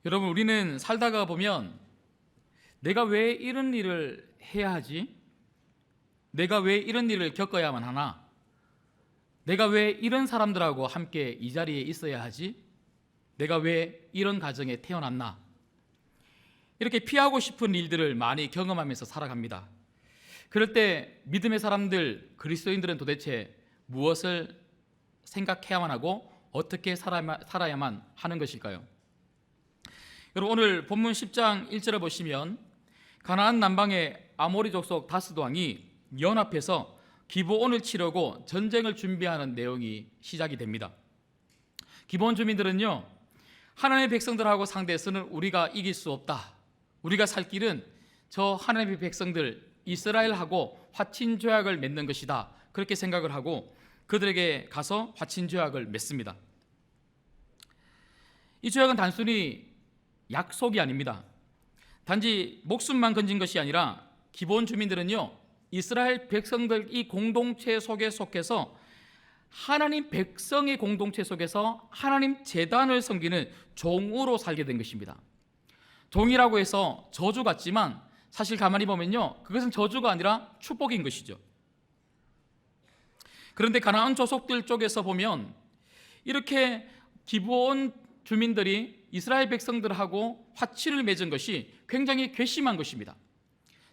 여러분, 우리는 살다가 보면 내가 왜 이런 일을 해야 하지? 내가 왜 이런 일을 겪어야만 하나? 내가 왜 이런 사람들하고 함께 이 자리에 있어야 하지? 내가 왜 이런 가정에 태어났나? 이렇게 피하고 싶은 일들을 많이 경험하면서 살아갑니다. 그럴 때 믿음의 사람들, 그리스도인들은 도대체 무엇을 생각해야만 하고 어떻게 살아야만 하는 것일까요? 여러분, 오늘 본문 10장 1절을 보시면 가나안 남방의 아모리 족속 다스도 왕이 연합해서 기브온을 치려고 전쟁을 준비하는 내용이 시작이 됩니다. 기브온 주민들은요, 하나님의 백성들하고 상대해서는 우리가 이길 수 없다, 우리가 살 길은 저 하나님의 백성들 이스라엘하고 화친 조약을 맺는 것이다, 그렇게 생각을 하고 그들에게 가서 화친 조약을 맺습니다. 이 조약은 단순히 약속이 아닙니다. 단지 목숨만 건진 것이 아니라 기브온 주민들은요, 이스라엘 백성들 이 공동체 속에 속해서 하나님 백성의 공동체 속에서 하나님 제단을 섬기는 종으로 살게 된 것입니다. 종이라고 해서 저주 같지만 사실 가만히 보면요, 그것은 저주가 아니라 축복인 것이죠. 그런데 가나안 족속들 쪽에서 보면 이렇게 기브온 주민들이 이스라엘 백성들하고 화친을 맺은 것이 굉장히 괘씸한 것입니다.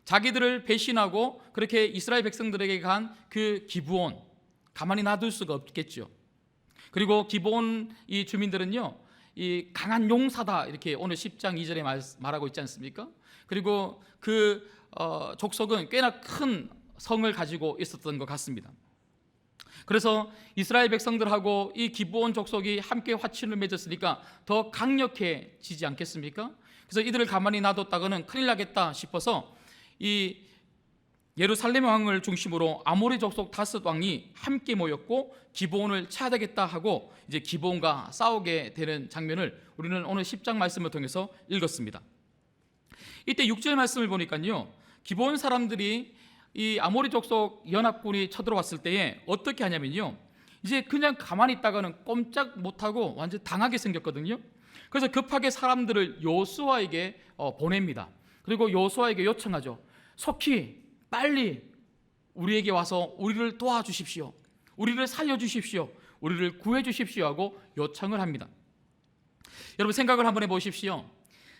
자기들을 배신하고 그렇게 이스라엘 백성들에게 간 그 기브온, 가만히 놔둘 수가 없겠죠. 그리고 기브온 이 주민들은요, 이 강한 용사다, 이렇게 오늘 10장 2절에 말하고 있지 않습니까? 그리고 그 족속은 꽤나 큰 성을 가지고 있었던 것 같습니다. 그래서 이스라엘 백성들하고 이 기브온 족속이 함께 화친을 맺었으니까 더 강력해지지 않겠습니까? 그래서 이들을 가만히 놔뒀다가는 큰일 나겠다 싶어서 이 예루살렘 왕을 중심으로 아모리 족속 다섯 왕이 함께 모였고 기브온을 쳐야 되겠다 하고 이제 기브온과 싸우게 되는 장면을 우리는 오늘 10장 말씀을 통해서 읽었습니다. 이때 6절 말씀을 보니까요, 기브온 사람들이 이 아모리 족속 연합군이 쳐들어왔을 때에 어떻게 하냐면요, 이제 그냥 가만히 있다가는 꼼짝 못하고 완전 당하게 생겼거든요. 그래서 급하게 사람들을 여호수아에게 보냅니다. 그리고 여호수아에게 요청하죠. 속히 빨리 우리에게 와서 우리를 도와주십시오, 우리를 살려주십시오, 우리를 구해주십시오 하고 요청을 합니다. 여러분, 생각을 한번 해보십시오.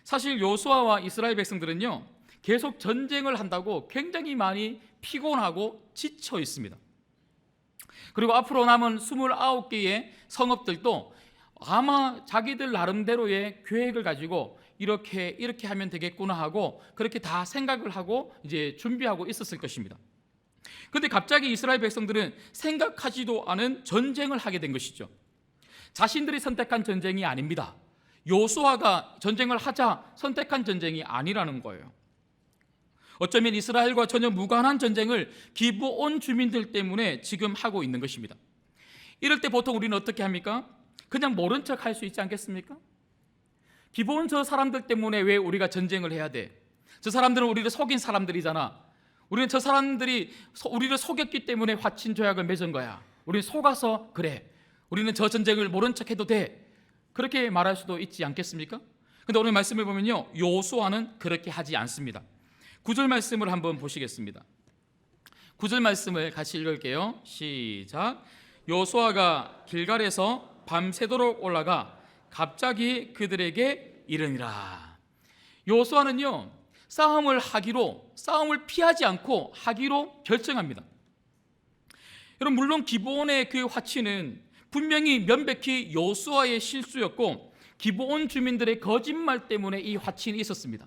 사실 여호수아와 이스라엘 백성들은요, 계속 전쟁을 한다고 굉장히 많이 피곤하고 지쳐 있습니다. 그리고 앞으로 남은 29개의 성읍들도 아마 자기들 나름대로의 계획을 가지고 이렇게 하면 되겠구나 하고 그렇게 다 생각을 하고 이제 준비하고 있었을 것입니다. 그런데 갑자기 이스라엘 백성들은 생각하지도 않은 전쟁을 하게 된 것이죠. 자신들이 선택한 전쟁이 아닙니다. 여호수아가 전쟁을 하자 선택한 전쟁이 아니라는 거예요. 어쩌면 이스라엘과 전혀 무관한 전쟁을 기브온 주민들 때문에 지금 하고 있는 것입니다. 이럴 때 보통 우리는 어떻게 합니까? 그냥 모른 척 할 수 있지 않겠습니까? 기브온 저 사람들 때문에 왜 우리가 전쟁을 해야 돼? 저 사람들은 우리를 속인 사람들이잖아. 우리는 저 사람들이 우리를 속였기 때문에 화친 조약을 맺은 거야. 우리는 속아서 그래. 우리는 저 전쟁을 모른 척 해도 돼. 그렇게 말할 수도 있지 않겠습니까? 그런데 오늘 말씀을 보면요, 여호수아는 그렇게 하지 않습니다. 9절 말씀을 한번 보시겠습니다. 9절 말씀을 같이 읽을게요. 시작. 여호수아가 길갈에서 밤새도록 올라가 갑자기 그들에게 이르니라. 여호수아는요, 싸움을 피하지 않고 하기로 결정합니다. 여러분, 물론 기브온의 그 화친은 분명히 명백히 여호수아의 실수였고 기브온 주민들의 거짓말 때문에 이 화친이 있었습니다.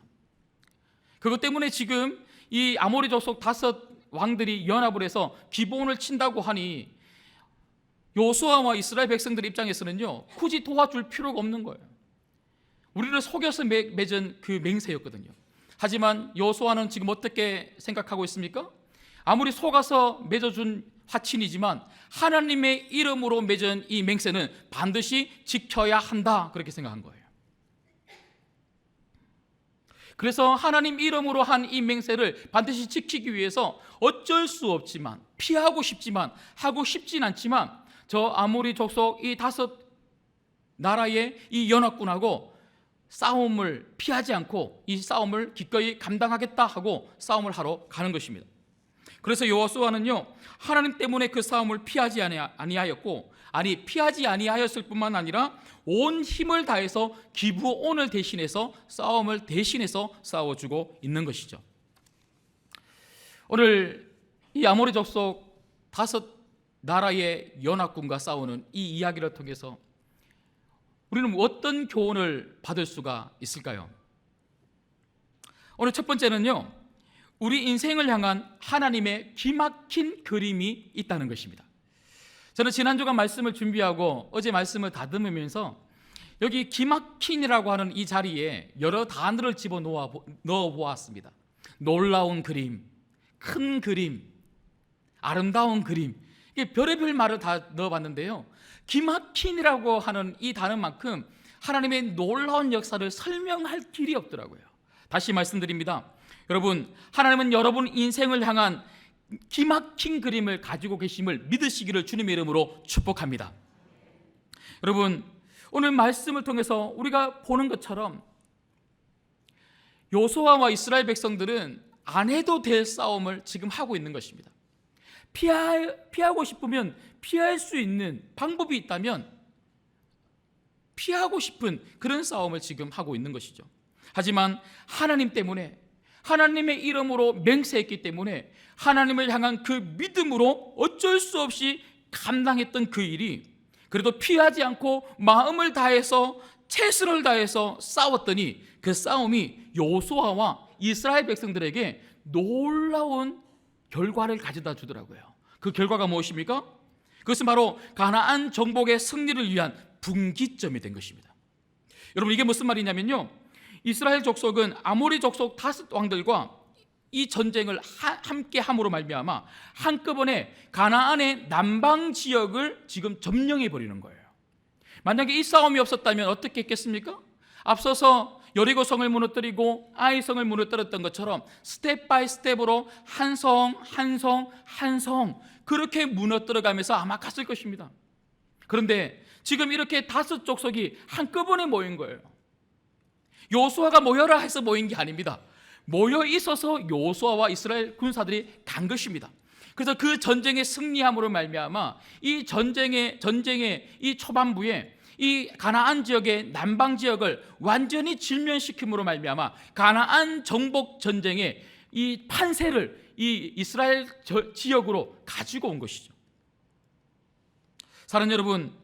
그것 때문에 지금 이 아모리 족속 다섯 왕들이 연합을 해서 기브온을 친다고 하니 여호수아와 이스라엘 백성들 입장에서는요, 굳이 도와줄 필요가 없는 거예요. 우리를 속여서 맺은 그 맹세였거든요. 하지만 여호수아는 지금 어떻게 생각하고 있습니까? 아무리 속아서 맺어준 화친이지만 하나님의 이름으로 맺은 이 맹세는 반드시 지켜야 한다, 그렇게 생각한 거예요. 그래서 하나님 이름으로 한 이 맹세를 반드시 지키기 위해서 어쩔 수 없지만, 피하고 싶지만, 하고 싶진 않지만 저 아모리 족속 이 다섯 나라의 이 연합군하고 싸움을 피하지 않고 이 싸움을 기꺼이 감당하겠다 하고 싸움을 하러 가는 것입니다. 그래서 여호수아는요, 하나님 때문에 그 싸움을 피하지 아니하였고, 피하지 아니하였을 뿐만 아니라 온 힘을 다해서 기브온을 대신해서 싸움을 대신해서 싸워주고 있는 것이죠. 오늘 이 아모리 족속 5 나라의 연합군과 싸우는 이 이야기를 통해서 우리는 어떤 교훈을 받을 수가 있을까요? 오늘 첫 번째는요, 우리 인생을 향한 하나님의 기막힌 그림이 있다는 것입니다. 저는 지난주간 말씀을 준비하고 어제 말씀을 다듬으면서 여기 기막힌이라고 하는 이 자리에 여러 단어를 넣어 보았습니다. 놀라운 그림, 큰 그림, 아름다운 그림, 이게 별의별 말을 다 넣어봤는데요, 기막힌이라고 하는 이 단어만큼 하나님의 놀라운 역사를 설명할 길이 없더라고요. 다시 말씀드립니다. 여러분, 하나님은 여러분 인생을 향한 기막힌 그림을 가지고 계심을 믿으시기를 주님의 이름으로 축복합니다. 여러분, 오늘 말씀을 통해서 우리가 보는 것처럼 여호수아와 이스라엘 백성들은 안 해도 될 싸움을 지금 하고 있는 것입니다. 피하고 싶으면 피할 수 있는 방법이 있다면 피하고 싶은 그런 싸움을 지금 하고 있는 것이죠. 하지만 하나님 때문에, 하나님의 이름으로 맹세했기 때문에 하나님을 향한 그 믿음으로 어쩔 수 없이 감당했던 그 일이 그래도 피하지 않고 마음을 다해서 최선을 다해서 싸웠더니 그 싸움이 여호수아와 이스라엘 백성들에게 놀라운 결과를 가져다 주더라고요. 그 결과가 무엇입니까? 그것은 바로 가나안 정복의 승리를 위한 분기점이 된 것입니다. 여러분, 이게 무슨 말이냐면요, 이스라엘 족속은 아모리 족속 5 왕들과 이 전쟁을 함께 함으로 말미암아 한꺼번에 가나안의 남방 지역을 지금 점령해 버리는 거예요. 만약에 이 싸움이 없었다면 어떻게 했겠습니까? 앞서서 여리고성을 무너뜨리고 아이성을 무너뜨렸던 것처럼 스텝 바이 스텝으로 한 성 한 성 그렇게 무너뜨려가면서 아마 갔을 것입니다. 그런데 지금 이렇게 5 족속이 한꺼번에 모인 거예요. 여호수아가 모여라 해서 모인 게 아닙니다. 모여 있어서 여호수아와 이스라엘 군사들이 간 것입니다. 그래서 그 전쟁의 승리함으로 말미암아 이 전쟁의 이 초반부에 이 가나안 지역의 남방 지역을 완전히 질면시킴으로 말미암아 가나안 정복 전쟁의 이 판세를 이 이스라엘 지역으로 가지고 온 것이죠. 사랑하는 여러분,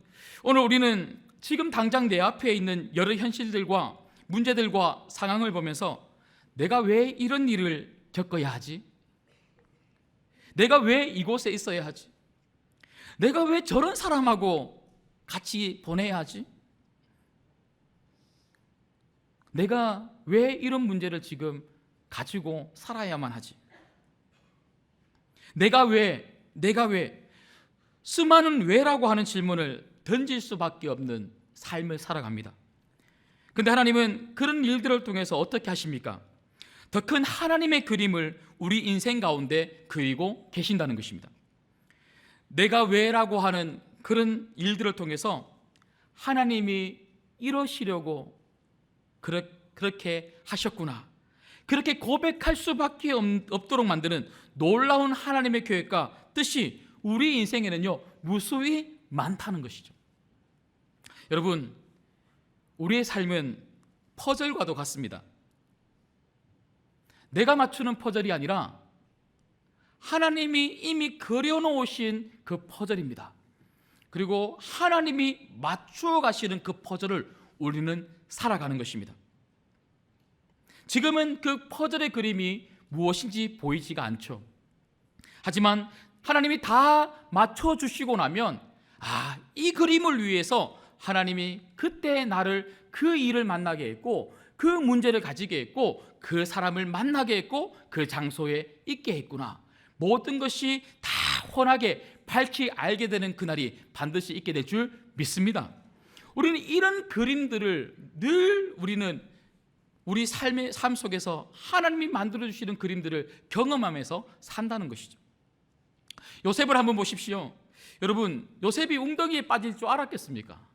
오늘 우리는 지금 당장 내 앞에 있는 여러 현실들과 문제들과 상황을 보면서 내가 왜 이런 일을 겪어야 하지? 내가 왜 이곳에 있어야 하지? 내가 왜 저런 사람하고 같이 보내야 하지? 내가 왜 이런 문제를 지금 가지고 살아야만 하지? 내가 왜 수많은 왜라고 하는 질문을 던질 수밖에 없는 삶을 살아갑니다. 근데 하나님은 그런 일들을 통해서 어떻게 하십니까? 더 큰 하나님의 그림을 우리 인생 가운데 그리고 계신다는 것입니다. 내가 왜라고 하는 그런 일들을 통해서 하나님이 이러시려고 그렇게 하셨구나, 그렇게 고백할 수밖에 없도록 만드는 놀라운 하나님의 계획과 뜻이 우리 인생에는요 무수히 많다는 것이죠. 여러분, 우리의 삶은 퍼즐과도 같습니다. 내가 맞추는 퍼즐이 아니라 하나님이 이미 그려놓으신 그 퍼즐입니다. 그리고 하나님이 맞추어 가시는 그 퍼즐을 우리는 살아가는 것입니다. 지금은 그 퍼즐의 그림이 무엇인지 보이지가 않죠. 하지만 하나님이 다 맞춰주시고 나면 이 그림을 위해서 하나님이 그때 나를 그 일을 만나게 했고 그 문제를 가지게 했고 그 사람을 만나게 했고 그 장소에 있게 했구나, 모든 것이 다 훤하게 밝히 알게 되는 그날이 반드시 있게 될 줄 믿습니다. 우리는 이런 그림들을 늘 우리 삶 속에서 하나님이 만들어주시는 그림들을 경험하면서 산다는 것이죠. 요셉을 한번 보십시오. 여러분, 요셉이 웅덩이에 빠질 줄 알았겠습니까?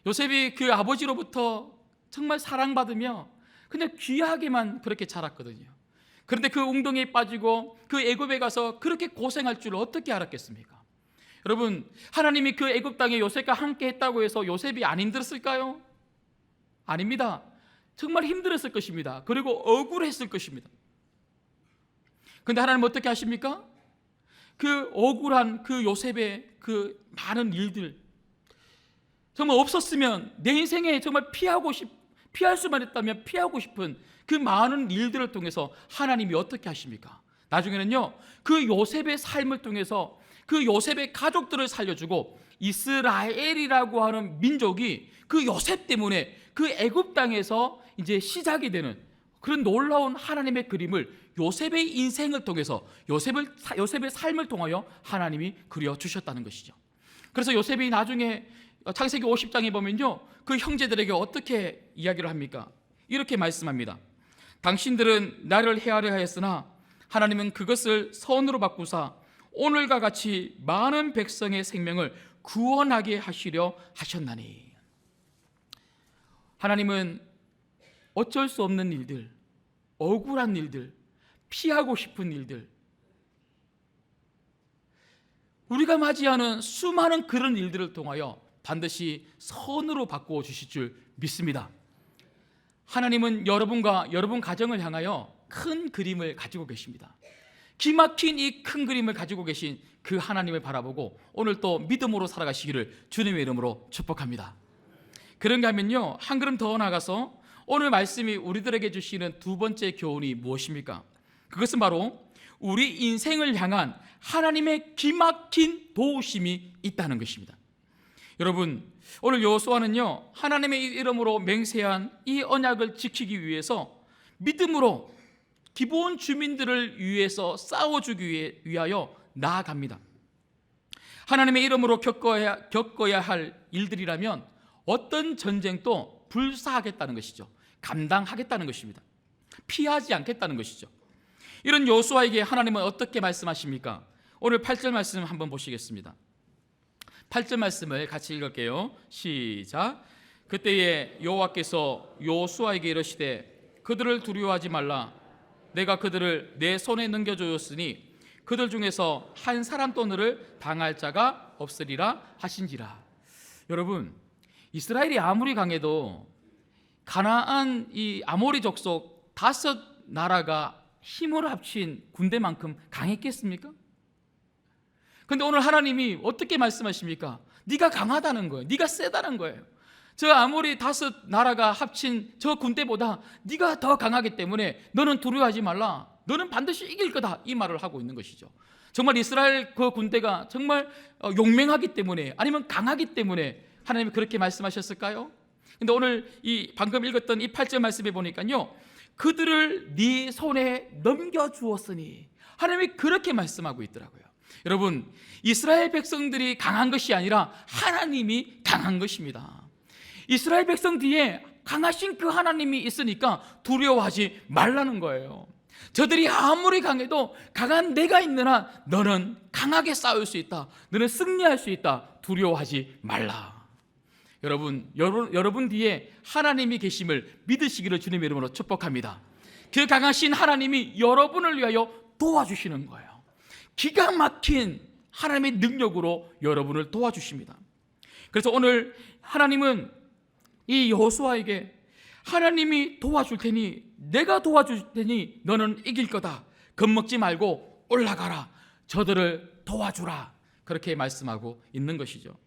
요셉이 그 아버지로부터 정말 사랑받으며 그냥 귀하게만 그렇게 자랐거든요. 그런데 그 웅덩이에 빠지고 그 애굽에 가서 그렇게 고생할 줄 어떻게 알았겠습니까? 여러분, 하나님이 그 애굽 땅에 요셉과 함께 했다고 해서 요셉이 안 힘들었을까요? 아닙니다. 정말 힘들었을 것입니다. 그리고 억울했을 것입니다. 그런데 하나님 어떻게 하십니까? 그 억울한 그 요셉의 그 많은 일들, 정말 없었으면 내 인생에 정말 피할 수만 있다면 피하고 싶은 그 많은 일들을 통해서 하나님이 어떻게 하십니까? 나중에는요, 그 요셉의 삶을 통해서 그 요셉의 가족들을 살려주고 이스라엘이라고 하는 민족이 그 요셉 때문에 그 애굽 땅에서 이제 시작이 되는 그런 놀라운 하나님의 그림을 요셉의 인생을 통해서 요셉의 삶을 통하여 하나님이 그려주셨다는 것이죠. 그래서 요셉이 나중에 창세기 50장에 보면요, 그 형제들에게 어떻게 이야기를 합니까? 이렇게 말씀합니다. 당신들은 나를 해하려 하였으나 하나님은 그것을 선으로 바꾸사 오늘과 같이 많은 백성의 생명을 구원하게 하시려 하셨나니. 하나님은 어쩔 수 없는 일들, 억울한 일들, 피하고 싶은 일들, 우리가 맞이하는 수많은 그런 일들을 통하여 반드시 선으로 바꾸어 주실 줄 믿습니다. 하나님은 여러분과 여러분 가정을 향하여 큰 그림을 가지고 계십니다. 기막힌 이 큰 그림을 가지고 계신 그 하나님을 바라보고 오늘 또 믿음으로 살아가시기를 주님의 이름으로 축복합니다. 그런가 하면요, 한 걸음 더 나가서 오늘 말씀이 우리들에게 주시는 두 번째 교훈이 무엇입니까? 그것은 바로 우리 인생을 향한 하나님의 기막힌 도우심이 있다는 것입니다. 여러분, 오늘 여호수아는요, 하나님의 이름으로 맹세한 이 언약을 지키기 위해서 믿음으로 기브온 주민들을 위해서 싸워주기 위하여 나아갑니다. 하나님의 이름으로 겪어야 할 일들이라면 어떤 전쟁도 불사하겠다는 것이죠. 감당하겠다는 것입니다. 피하지 않겠다는 것이죠. 이런 여호수아에게 하나님은 어떻게 말씀하십니까? 오늘 8절 말씀 한번 보시겠습니다. 8절 말씀을 같이 읽을게요. 시작. 그때에 여호와께서 여호수아에게 이르시되 그들을 두려워하지 말라. 내가 그들을 내 손에 넘겨주었으니 그들 중에서 한 사람도 너를 당할 자가 없으리라 하신지라. 여러분, 이스라엘이 아무리 강해도 가나안 이 아모리족 속 5 나라가 힘을 합친 군대만큼 강했겠습니까? 그런데 오늘 하나님이 어떻게 말씀하십니까? 네가 강하다는 거예요. 네가 세다는 거예요. 저 아모리 5 나라가 합친 저 군대보다 네가 더 강하기 때문에 너는 두려워하지 말라. 너는 반드시 이길 거다. 이 말을 하고 있는 것이죠. 정말 이스라엘 그 군대가 정말 용맹하기 때문에, 아니면 강하기 때문에 하나님이 그렇게 말씀하셨을까요? 근데 오늘 이 방금 읽었던 이 8절 말씀에 보니까요, 그들을 네 손에 넘겨주었으니, 하나님이 그렇게 말씀하고 있더라고요. 여러분, 이스라엘 백성들이 강한 것이 아니라 하나님이 강한 것입니다. 이스라엘 백성 뒤에 강하신 그 하나님이 있으니까 두려워하지 말라는 거예요. 저들이 아무리 강해도 강한 내가 있는 한 너는 강하게 싸울 수 있다. 너는 승리할 수 있다. 두려워하지 말라. 여러분 뒤에 하나님이 계심을 믿으시기를 주님의 이름으로 축복합니다. 그 강하신 하나님이 여러분을 위하여 도와주시는 거예요. 기가 막힌 하나님의 능력으로 여러분을 도와주십니다. 그래서 오늘 하나님은 이 여호수아에게 하나님이 도와줄 테니, 내가 도와줄 테니 너는 이길 거다. 겁먹지 말고 올라가라. 저들을 도와주라. 그렇게 말씀하고 있는 것이죠.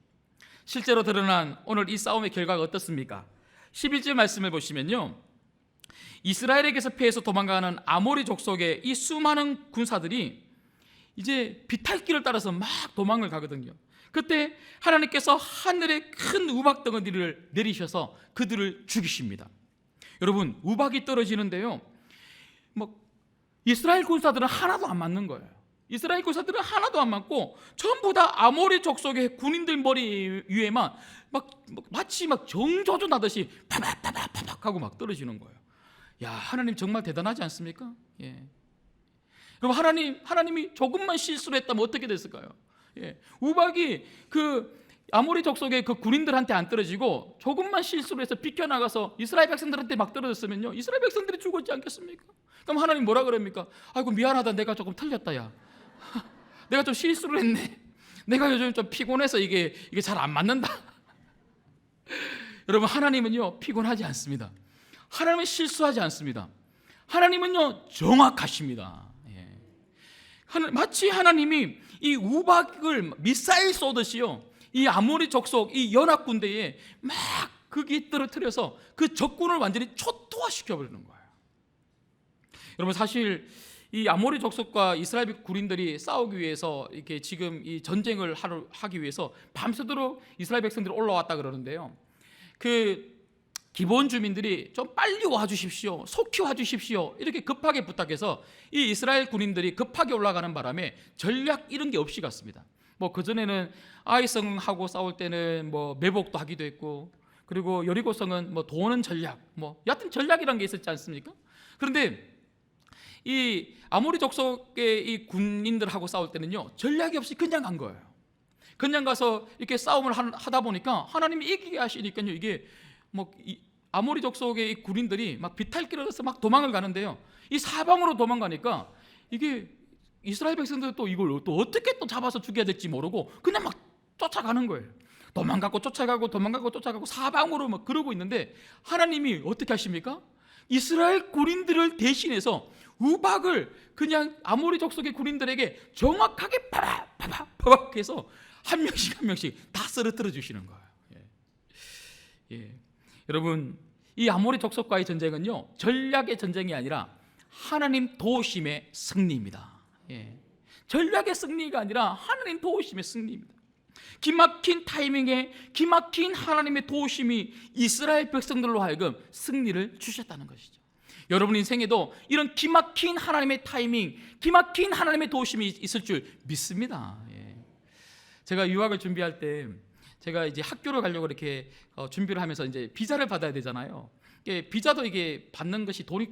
실제로 드러난 오늘 이 싸움의 결과가 어떻습니까? 11절 말씀을 보시면요, 이스라엘에게서 피해서 도망가는 아모리 족속의 이 수많은 군사들이 이제 비탈길을 따라서 막 도망을 가거든요. 그때 하나님께서 하늘에 큰 우박 덩어리를 내리셔서 그들을 죽이십니다. 여러분, 우박이 떨어지는데요, 이스라엘 군사들은 하나도 안 맞는 거예요. 이스라엘 군사들은 하나도 안 맞고 전부 다 아모리 족속의 군인들 머리 위에만 마치 정조준 하듯이 파박파박 하고 막 떨어지는 거예요. 야, 하나님 정말 대단하지 않습니까? 예. 여러분, 하나님이 조금만 실수를 했다면 어떻게 됐을까요? 예. 우박이 그 아모리 족속의 그 군인들한테 안 떨어지고 조금만 실수를 해서 비껴나가서 이스라엘 백성들한테 막 떨어졌으면요, 이스라엘 백성들이 죽었지 않겠습니까? 그럼 하나님 뭐라 그럽니까? 아이고 미안하다, 내가 조금 틀렸다. 야 내가 좀 실수를 했네. 내가 요즘 좀 피곤해서 이게 잘 안 맞는다. 여러분, 하나님은요 피곤하지 않습니다. 하나님은 실수하지 않습니다. 하나님은요 정확하십니다. 예. 마치 하나님이 이 우박을 미사일 쏘듯이요, 이 아모리 족속 이 연합 군대에 막 거기에 떨어뜨려서 그 적군을 완전히 초토화시켜 버리는 거예요. 여러분, 사실 이 아모리 족속과 이스라엘 군인들이 싸우기 위해서 이렇게 지금 이 전쟁을 하기 위해서 밤새도록 이스라엘 백성들이 올라왔다 그러는데요, 그 기본 주민들이 좀 빨리 와주십시오, 속히 와주십시오, 이렇게 급하게 부탁해서 이 이스라엘 군인들이 급하게 올라가는 바람에 전략 이런 게 없이 갔습니다. 뭐 그전에는 아이성하고 싸울 때는 뭐 매복도 하기도 했고, 그리고 여리고성은 뭐 도는 전략, 뭐 여하튼 전략이라는 게 있었지 않습니까? 그런데 이 아모리 족속의 이 군인들하고 싸울 때는요 전략이 없이 그냥 간 거예요. 그냥 가서 이렇게 싸움을 하다 보니까 하나님이 이기게 하시니까요, 이게 뭐 아모리 족속의 이 군인들이 막 비탈길을 해서 막 도망을 가는데요, 이 사방으로 도망가니까 이게 이스라엘 백성들 또 이걸 또 어떻게 또 잡아서 죽여야 될지 모르고 그냥 막 쫓아가는 거예요. 도망가고 쫓아가고 도망가고 쫓아가고 사방으로 막 그러고 있는데, 하나님이 어떻게 하십니까? 이스라엘 군인들을 대신해서 우박을 그냥 아모리 족속의 군인들에게 정확하게 파박 해서 한 명씩 다 쓰러뜨려 주시는 거예요. 예. 여러분, 이 아모리 족속과의 전쟁은요 전략의 전쟁이 아니라 하나님 도우심의 승리입니다. 예. 전략의 승리가 아니라 하나님 도우심의 승리입니다. 기막힌 타이밍에 기막힌 하나님의 도우심이 이스라엘 백성들로 하여금 승리를 주셨다는 것이죠. 여러분 인생에도 이런 기막힌 하나님의 타이밍, 기막힌 하나님의 도우심이 있을 줄 믿습니다. 예. 제가 유학을 준비할 때 제가 이제 학교를 가려고 이렇게 준비를 하면서 이제 비자를 받아야 되잖아요. 비자도 이게 받는 것이 돈이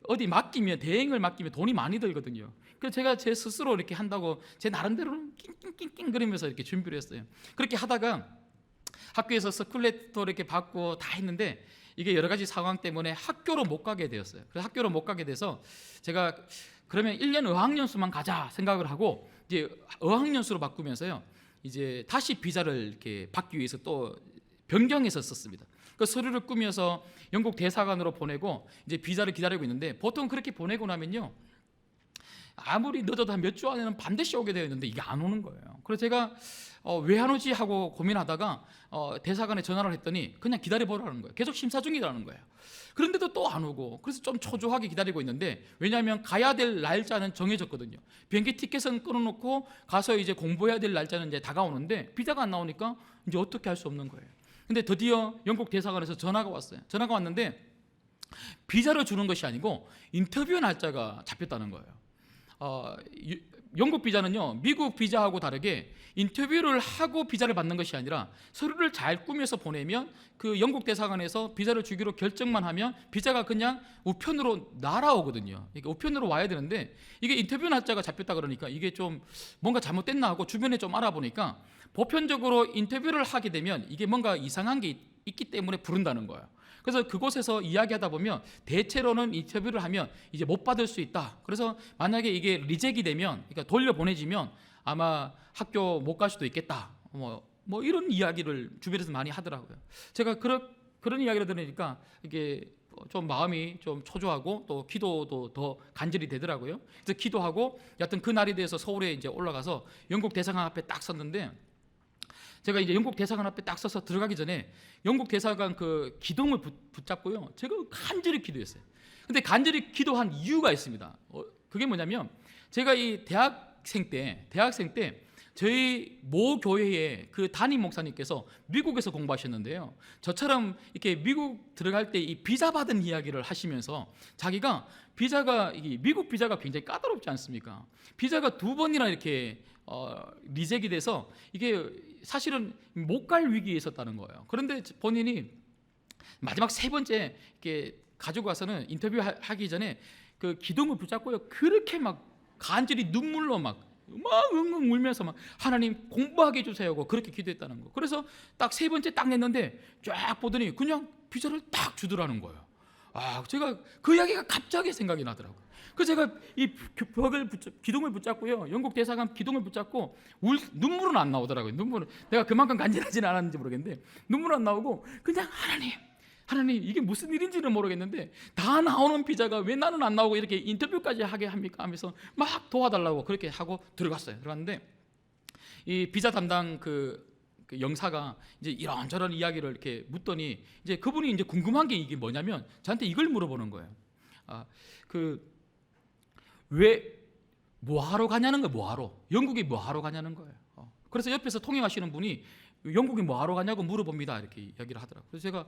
어디 맡기면, 대행을 맡기면 돈이 많이 들거든요. 그래서 제가 제 스스로 이렇게 한다고 제 나름대로는 낑낑낑낑 그러면서 이렇게 준비를 했어요. 그렇게 하다가 학교에서 서큘레터 이렇게 받고 다 했는데 이게 여러 가지 상황 때문에 학교로 못 가게 되었어요. 그래서 학교로 못 가게 돼서 제가 그러면 1년 어학연수만 가자 생각을 하고 이제 어학연수로 바꾸면서요, 이제 다시 비자를 이렇게 받기 위해서 또 변경해서 썼습니다. 그 서류를 꾸며서 영국 대사관으로 보내고 이제 비자를 기다리고 있는데, 보통 그렇게 보내고 나면요 아무리 늦어도 한 몇 주 안에는 반드시 오게 되어 있는데 이게 안 오는 거예요. 그래서 제가 왜 안 오지 하고 고민하다가 대사관에 전화를 했더니 그냥 기다려보라는 거예요. 계속 심사 중이라는 거예요. 그런데도 또 안 오고, 그래서 좀 초조하게 기다리고 있는데, 왜냐하면 가야 될 날짜는 정해졌거든요. 비행기 티켓은 끊어놓고 가서 이제 공부해야 될 날짜는 이제 다가오는데 비자가 안 나오니까 이제 어떻게 할 수 없는 거예요. 근데 드디어 영국 대사관에서 전화가 왔어요. 전화가 왔는데 비자를 주는 것이 아니고 인터뷰 날짜가 잡혔다는 거예요. 영국 비자는요 미국 비자하고 다르게 인터뷰를 하고 비자를 받는 것이 아니라 서류를 잘 꾸며서 보내면 그 영국 대사관에서 비자를 주기로 결정만 하면 비자가 그냥 우편으로 날아오거든요. 그러니까 우편으로 와야 되는데 이게 인터뷰 날짜가 잡혔다 그러니까 이게 좀 뭔가 잘못됐나 하고 주변에 좀 알아보니까 보편적으로 인터뷰를 하게 되면 이게 뭔가 이상한 게 있기 때문에 부른다는 거예요. 그래서 그곳에서 이야기하다 보면 대체로는 인터뷰를 하면 이제 못 받을 수 있다. 그래서 만약에 이게 리젝이 되면, 그러니까 돌려보내지면 아마 학교 못 갈 수도 있겠다. 뭐 이런 이야기를 주변에서 많이 하더라고요. 제가 그런 이야기를 들으니까 이게 좀 마음이 좀 초조하고 또 기도도 더 간절히 되더라고요. 그래서 기도하고 여하튼 그 날이 돼서 서울에 이제 올라가서 영국 대사관 앞에 딱 섰는데, 제가 이제 영국 대사관 앞에 딱 서서 들어가기 전에 영국 대사관 그 기둥을 붙잡고요, 제가 간절히 기도했어요. 근데 간절히 기도한 이유가 있습니다. 그게 뭐냐면, 제가 이 대학생 때 저희 모 교회의 그 담임 목사님께서 미국에서 공부하셨는데요, 저처럼 이렇게 미국 들어갈 때 이 비자 받은 이야기를 하시면서 자기가 미국 비자가 굉장히 까다롭지 않습니까? 비자가 2번이나 이렇게 리젝이 돼서 이게 사실은 못 갈 위기에 있었다는 거예요. 그런데 본인이 마지막 3번째 이렇게 가지고 와서는 인터뷰하기 전에 그 기둥을 붙잡고요, 그렇게 막 간절히 눈물로 막 막 엉엉 울면서 막 하나님 공부하게 해주세요 하고 그렇게 기도했다는 거. 그래서 딱 세 번째 딱 냈는데 쫙 보더니 그냥 비자를 딱 주더라는 거예요. 제가 그 이야기가 갑자기 생각이 나더라고요. 그래서 제가 이 기둥을 붙잡고요, 영국 대사관 기둥을 붙잡고 눈물은 안 나오더라고요. 눈물은 내가 그만큼 간절하지는 않았는지 모르겠는데 눈물은 안 나오고 그냥 하나님 이게 무슨 일인지는 모르겠는데 다 나오는 비자가 왜 나는 안 나오고 이렇게 인터뷰까지 하게 합니까 하면서 막 도와달라고 그렇게 하고 들어갔는데 이 비자 담당 그 영사가 이제 이런저런 이야기를 이렇게 묻더니 이제 그분이 이제 궁금한 게 이게 뭐냐면 저한테 이걸 물어보는 거예요. 왜 뭐하러 가냐는 거예요. 뭐하러? 영국에 뭐하러 가냐는 거예요. 그래서 옆에서 통역하시는 분이 영국에 뭐하러 가냐고 물어봅니다. 이렇게 이야기를 하더라고요. 그래서 제가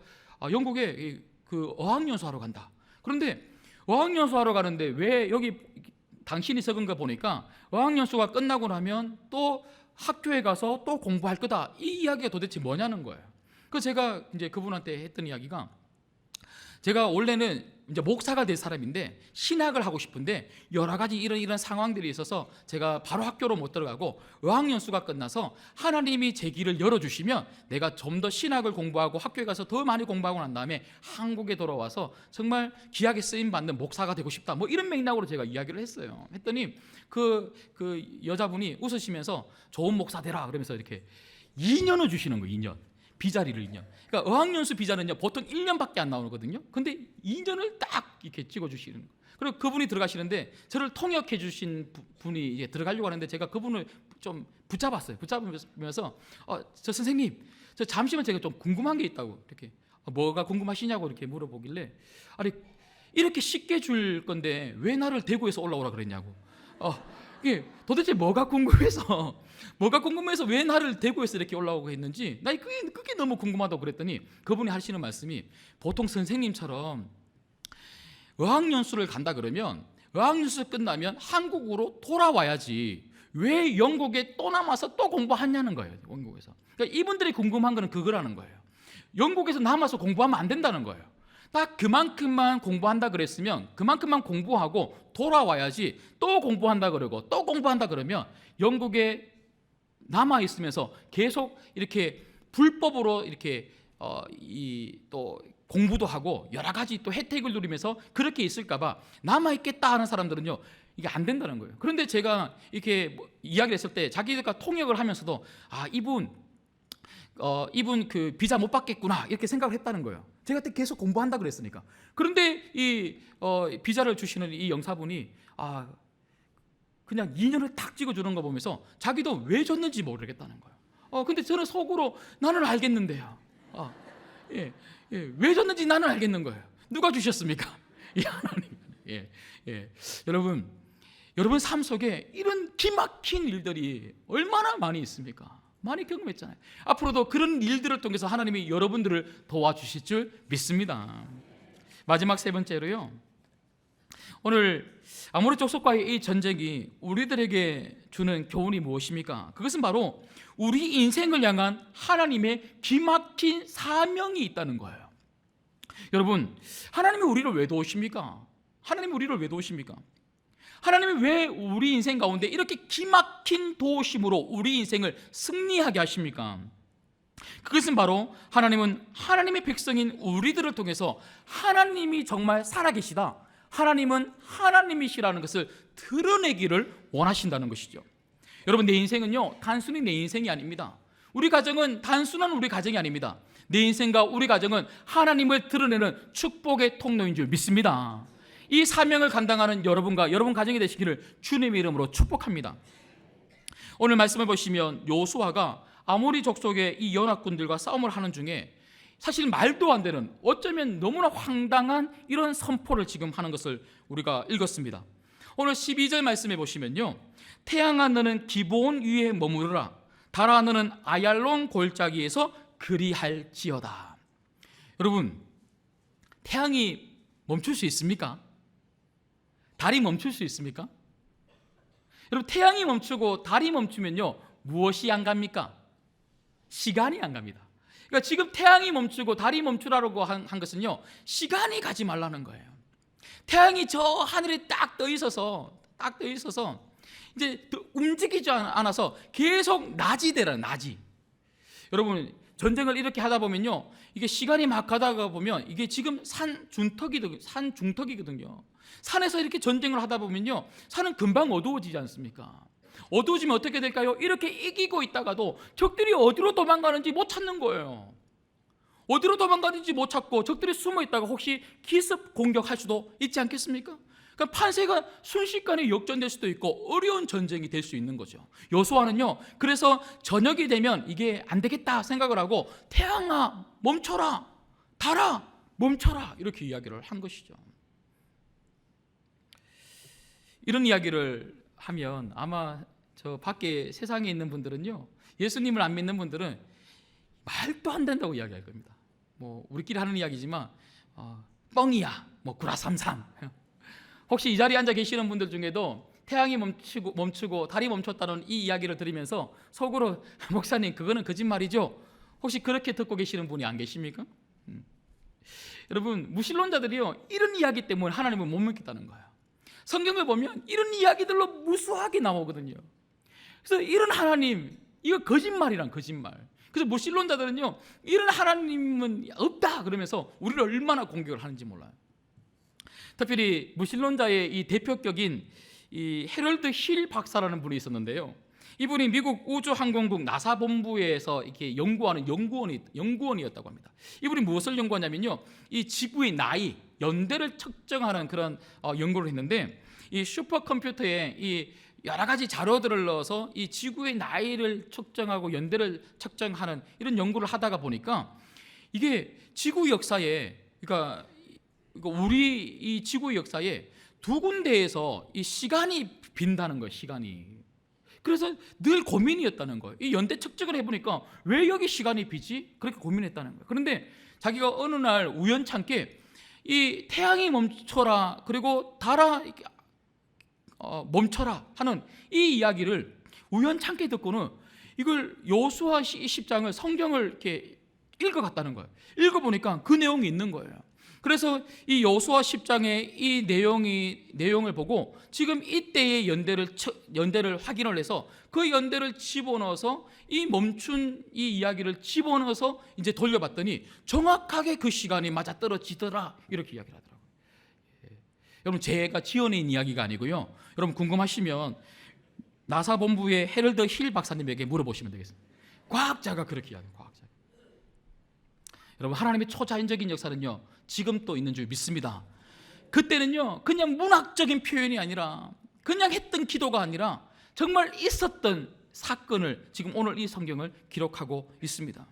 영국에 그 어학연수 하러 간다. 그런데 어학연수 하러 가는데 왜 여기 당신이 적은 거 보니까 어학연수가 끝나고 나면 또 학교에 가서 또 공부할 거다. 이 이야기가 도대체 뭐냐는 거예요. 그래서 제가 이제 그분한테 했던 이야기가 제가 원래는 이제 목사가 될 사람인데 신학을 하고 싶은데 여러 가지 이런 상황들이 있어서 제가 바로 학교로 못 들어가고 어학연수가 끝나서 하나님이 제 길을 열어주시면 내가 좀 더 신학을 공부하고 학교에 가서 더 많이 공부하고 난 다음에 한국에 돌아와서 정말 귀하게 쓰임 받는 목사가 되고 싶다. 뭐 이런 맥락으로 제가 이야기를 했어요. 했더니 그 여자분이 웃으시면서 좋은 목사 되라 그러면서 이렇게 2년을 주시는 거예요. 2년. 비자리를 2년. 그러니까 어학연수 비자는요 보통 1년밖에 안 나오거든요. 근데 2년을 딱 이렇게 찍어주시는 거예요. 그리고 그분이 들어가시는데 저를 통역해 주신 분이 이제 들어가려고 하는데 제가 그분을 좀 붙잡으면서 저 선생님, 저 잠시만 제가 좀 궁금한 게 있다고 이렇게 뭐가 궁금하시냐고 이렇게 물어보길래 아니 이렇게 쉽게 줄 건데 왜 나를 대구에서 올라오라 그랬냐고. 이게 도대체 뭐가 궁금해서 왜 나를 대구에서 이렇게 올라오고 했는지 나 그게 너무 궁금하다고 그랬더니 그분이 하시는 말씀이 보통 선생님처럼 어학연수를 간다 그러면 어학연수 끝나면 한국으로 돌아와야지 왜 영국에 또 남아서 또 공부하냐는 거예요. 영국에서. 그러니까 이분들이 궁금한 거는 그거라는 거예요. 영국에서 남아서 공부하면 안 된다는 거예요. 딱 그만큼만 공부한다 그랬으면 그만큼만 공부하고 돌아와야지 또 공부한다 그러고 또 공부한다 그러면 영국에 남아 있으면서 계속 이렇게 불법으로 이렇게 또 공부도 하고 여러 가지 또 혜택을 누리면서 그렇게 있을까봐 남아 있겠다 하는 사람들은요 이게 안 된다는 거예요. 그런데 제가 이렇게 이야기를 했을 때 자기들과 통역을 하면서도 이분 그 비자 못 받겠구나 이렇게 생각을 했다는 거예요. 제가 그때 계속 공부한다 그랬으니까. 그런데 이 비자를 주시는 이 영사분이 그냥 2년을 딱 찍어주는 거 보면서 자기도 왜 줬는지 모르겠다는 거예요. 근데 저는 속으로 나는 알겠는데요. 왜 줬는지 나는 알겠는 거예요. 누가 주셨습니까? 이 하나님. 여러분 삶 속에 이런 기막힌 일들이 얼마나 많이 있습니까? 많이 경험했잖아요. 앞으로도 그런 일들을 통해서 하나님이 여러분들을 도와주실 줄 믿습니다. 마지막 세 번째로요. 오늘 아모리 족속과의 이 전쟁이 우리들에게 주는 교훈이 무엇입니까? 그것은 바로 우리 인생을 향한 하나님의 기막힌 사명이 있다는 거예요. 여러분, 하나님이 우리를 왜 도우십니까? 하나님이 왜 우리 인생 가운데 이렇게 기막힌 도우심으로 우리 인생을 승리하게 하십니까? 그것은 바로 하나님은 하나님의 백성인 우리들을 통해서 하나님이 정말 살아계시다, 하나님은 하나님이시라는 것을 드러내기를 원하신다는 것이죠. 여러분, 내 인생은요 단순히 내 인생이 아닙니다. 우리 가정은 단순한 우리 가정이 아닙니다. 내 인생과 우리 가정은 하나님을 드러내는 축복의 통로인 줄 믿습니다. 이 사명을 감당하는 여러분과 여러분 가정이 되시기를 주님의 이름으로 축복합니다. 오늘 말씀을 보시면 여호수아가 아모리 족속의 이 연합군들과 싸움을 하는 중에 사실 말도 안 되는, 어쩌면 너무나 황당한 이런 선포를 지금 하는 것을 우리가 읽었습니다. 오늘 12절 말씀해 보시면요, 태양아 너는 기브온 위에 머무르라, 달아 너는 아얄론 골짜기에서 그리할지어다. 여러분, 태양이 멈출 수 있습니까? 달이 멈출 수 있습니까? 여러분, 태양이 멈추고 달이 멈추면요 무엇이 안 갑니까? 시간이 안 갑니다. 그러니까 지금 태양이 멈추고 달이 멈추라고 한 것은요 시간이 가지 말라는 거예요. 태양이 저 하늘에 딱 떠 있어서 이제 움직이지 않아서 계속 낮이 되라, 낮이. 여러분, 전쟁을 이렇게 하다 보면요, 이게 시간이 막 가다가 보면 이게 지금 산 중턱이거든요. 산에서 이렇게 전쟁을 하다 보면요, 산은 금방 어두워지지 않습니까? 어두워지면 어떻게 될까요? 이렇게 이기고 있다가도 적들이 어디로 도망가는지 못 찾는 거예요. 어디로 도망가는지 못 찾고 적들이 숨어 있다가 혹시 기습 공격할 수도 있지 않겠습니까? 그러니까 판세가 순식간에 역전될 수도 있고 어려운 전쟁이 될 수 있는 거죠. 여호수아는요, 그래서 저녁이 되면 이게 안 되겠다 생각을 하고 태양아 멈춰라, 달아 멈춰라, 이렇게 이야기를 한 것이죠. 이런 이야기를 하면 아마 저 밖에 세상에 있는 분들은요, 예수님을 안 믿는 분들은 말도 안 된다고 이야기할 겁니다. 뭐 우리끼리 하는 이야기지만 뻥이야, 뭐 구라삼삼. 혹시 이 자리에 앉아 계시는 분들 중에도 태양이 멈추고 달이 멈췄다는 이 이야기를 들으면서 속으로 목사님 그거는 거짓말이죠? 혹시 그렇게 듣고 계시는 분이 안 계십니까? 여러분, 무신론자들이요, 이런 이야기 때문에 하나님을 못 믿겠다는 거예요. 성경을 보면 이런 이야기들로 무수하게 나오거든요. 그래서 이런 하나님, 이거 거짓말이란 거짓말. 그래서 무신론자들은요, 이런 하나님은 없다 그러면서 우리를 얼마나 공격을 하는지 몰라요. 특별히 무신론자의 이 대표격인 이 해럴드 힐 박사라는 분이 있었는데요, 이분이 미국 우주항공국 나사 본부에서 이렇게 연구하는 연구원이었다고 합니다. 이분이 무엇을 연구하냐면요, 이 지구의 나이, 연대를 측정하는 그런 연구를 했는데, 이 슈퍼컴퓨터에 이 여러 가지 자료들을 넣어서 이 지구의 나이를 측정하고 연대를 측정하는 이런 연구를 하다가 보니까 이게 지구 역사에, 그러니까 우리 이 지구 역사에 두 군데에서 이 시간이 빈다는 거예요. 시간이. 그래서 늘 고민이었다는 거예요. 이 연대 측정을 해보니까 왜 여기 시간이 비지? 그렇게 고민했다는 거예요. 그런데 자기가 어느 날 우연찮게 이 태양이 멈춰라, 그리고 달아 멈춰라 하는 이 이야기를 우연찮게 듣고는 이걸 여호수아 10장을 성경을 이렇게 읽어갔다는 거예요. 읽어보니까 그 내용이 있는 거예요. 그래서 이 여호수아 10장의 이 내용을 보고 지금 이때의 연대를 확인을 해서 그 연대를 집어넣어서 이 멈춘 이 이야기를 집어넣어서 이제 돌려봤더니 정확하게 그 시간이 맞아떨어지더라, 이렇게 이야기를 하더라고요. 여러분, 제가 지어낸 이야기가 아니고요, 여러분 궁금하시면 나사 본부의 해럴드 힐 박사님에게 물어보시면 되겠습니다. 과학자가 그렇게 이야기해요. 과학자. 여러분, 하나님의 초자연적인 역사는요 지금 또 있는 줄 믿습니다. 그때는요 그냥 문학적인 표현이 아니라, 그냥 했던 기도가 아니라 정말 있었던 사건을 지금 오늘 이 성경을 기록하고 있습니다.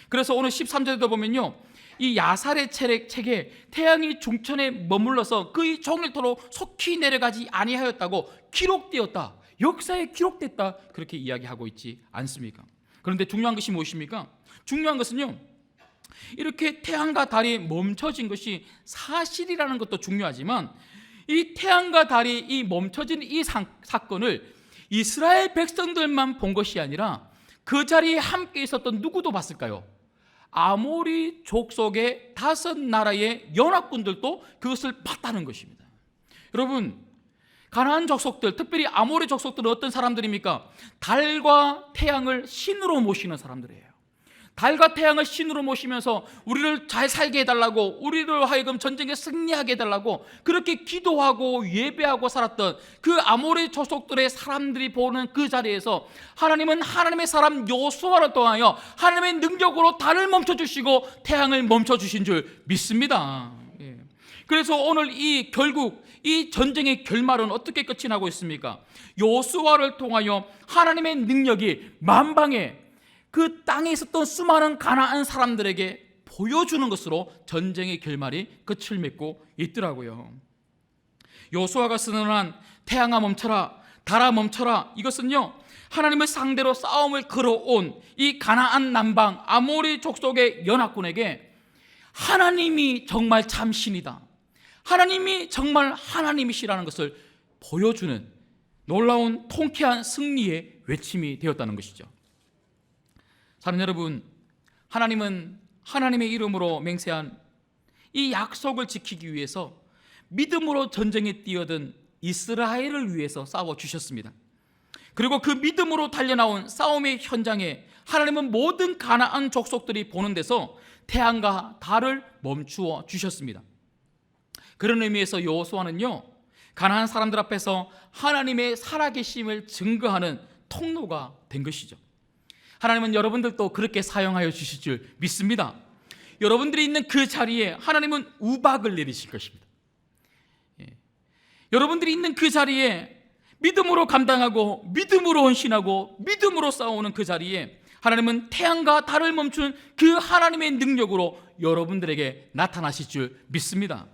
그래서 오늘 13절에도 보면요, 이 야살의 책에 태양이 중천에 머물러서 그의 종일토록 속히 내려가지 아니하였다고 기록되었다, 역사에 기록됐다, 그렇게 이야기하고 있지 않습니까? 그런데 중요한 것이 무엇입니까? 중요한 것은요, 이렇게 태양과 달이 멈춰진 것이 사실이라는 것도 중요하지만 이 태양과 달이 이 멈춰진 이 사건을 이스라엘 백성들만 본 것이 아니라 그 자리에 함께 있었던 누구도 봤을까요? 아모리 족속의 5나라의 연합군들도 그것을 봤다는 것입니다. 여러분, 가나안 족속들, 특별히 아모리 족속들은 어떤 사람들입니까? 달과 태양을 신으로 모시는 사람들이에요. 달과 태양을 신으로 모시면서 우리를 잘 살게 해달라고, 우리를 하여금 전쟁에 승리하게 해달라고 그렇게 기도하고 예배하고 살았던 그 아모리 족속들의 사람들이 보는 그 자리에서 하나님은 하나님의 사람 여호수아를 통하여 하나님의 능력으로 달을 멈춰주시고 태양을 멈춰주신 줄 믿습니다. 그래서 오늘 결국 이 전쟁의 결말은 어떻게 끝이 나고 있습니까? 여호수아를 통하여 하나님의 능력이 만방에 그 땅에 있었던 수많은 가나안 사람들에게 보여주는 것으로 전쟁의 결말이 끝을 맺고 있더라고요. 여호수아가 선언한 태양아 멈춰라, 달아 멈춰라, 이것은요 하나님을 상대로 싸움을 걸어온 이 가나안 남방 아모리 족속의 연합군에게 하나님이 정말 참 신이다, 하나님이 정말 하나님이시라는 것을 보여주는 놀라운 통쾌한 승리의 외침이 되었다는 것이죠. 사랑하는 여러분, 하나님은 하나님의 이름으로 맹세한 이 약속을 지키기 위해서 믿음으로 전쟁에 뛰어든 이스라엘을 위해서 싸워 주셨습니다. 그리고 그 믿음으로 달려나온 싸움의 현장에 하나님은 모든 가나안 족속들이 보는 데서 태양과 달을 멈추어 주셨습니다. 그런 의미에서 여호수아는요, 가나안 사람들 앞에서 하나님의 살아계심을 증거하는 통로가 된 것이죠. 하나님은 여러분들도 그렇게 사용하여 주실 줄 믿습니다. 여러분들이 있는 그 자리에 하나님은 우박을 내리실 것입니다. 여러분들이 있는 그 자리에 믿음으로 감당하고 믿음으로 헌신하고 믿음으로 싸우는 그 자리에 하나님은 태양과 달을 멈춘 그 하나님의 능력으로 여러분들에게 나타나실 줄 믿습니다.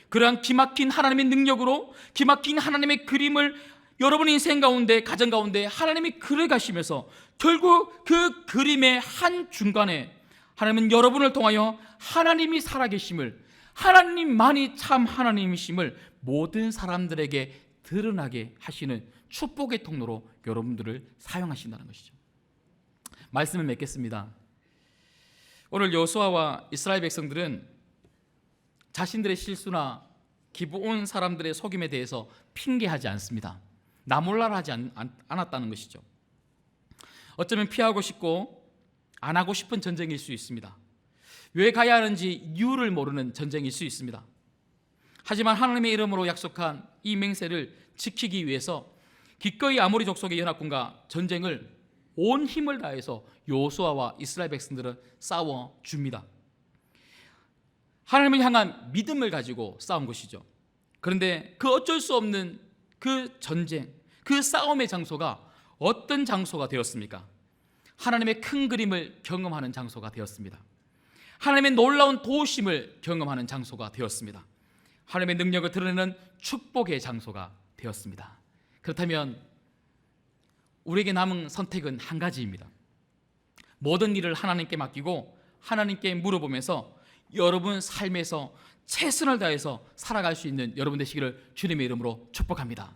그러한 기막힌 하나님의 능력으로 기막힌 하나님의 그림을 여러분 인생 가운데, 가정 가운데 하나님이 그려가시면서 결국 그 그림의 한 중간에 하나님은 여러분을 통하여 하나님이 살아계심을, 하나님만이 참 하나님이심을 모든 사람들에게 드러나게 하시는 축복의 통로로 여러분들을 사용하신다는 것이죠. 말씀을 맺겠습니다. 오늘 여호수아와 이스라엘 백성들은 자신들의 실수나 기브온 사람들의 속임에 대해서 핑계하지 않습니다. 나몰라라 하지 않았다는 것이죠. 어쩌면 피하고 싶고 안 하고 싶은 전쟁일 수 있습니다. 왜 가야 하는지 이유를 모르는 전쟁일 수 있습니다. 하지만 하나님의 이름으로 약속한 이 맹세를 지키기 위해서 기꺼이 아모리 족속의 연합군과 전쟁을 온 힘을 다해서 여호수아와 이스라엘 백성들은 싸워 줍니다. 하나님을 향한 믿음을 가지고 싸운 것이죠. 그런데 그 어쩔 수 없는 그 전쟁, 그 싸움의 장소가 어떤 장소가 되었습니까? 하나님의 큰 그림을 경험하는 장소가 되었습니다. 하나님의 놀라운 도우심을 경험하는 장소가 되었습니다. 하나님의 능력을 드러내는 축복의 장소가 되었습니다. 그렇다면 우리에게 남은 선택은 한 가지입니다. 모든 일을 하나님께 맡기고 하나님께 물어보면서 여러분 삶에서 최선을 다해서 살아갈 수 있는 여러분 되시기를 주님의 이름으로 축복합니다.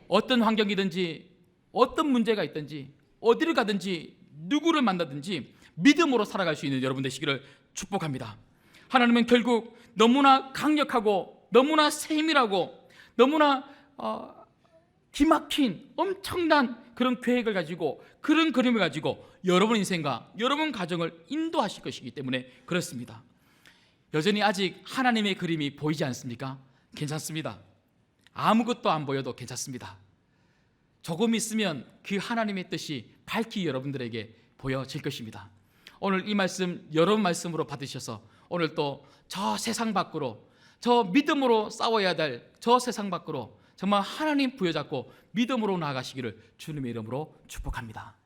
어떤 환경이든지 어떤 문제가 있든지 어디를 가든지 누구를 만나든지 믿음으로 살아갈 수 있는 여러분 되시기를 축복합니다. 하나님은 결국 너무나 강력하고 너무나 세밀하고 너무나 기막힌 엄청난 그런 계획을 가지고 그런 그림을 가지고 여러분 인생과 여러분 가정을 인도하실 것이기 때문에 그렇습니다. 여전히 아직 하나님의 그림이 보이지 않습니까? 괜찮습니다. 아무것도 안 보여도 괜찮습니다. 조금 있으면 그 하나님의 뜻이 밝히 여러분들에게 보여질 것입니다. 오늘 이 말씀 여러분 말씀으로 받으셔서 오늘 또 저 세상 밖으로, 저 믿음으로 싸워야 될 저 세상 밖으로 정말 하나님 부여잡고 믿음으로 나아가시기를 주님의 이름으로 축복합니다.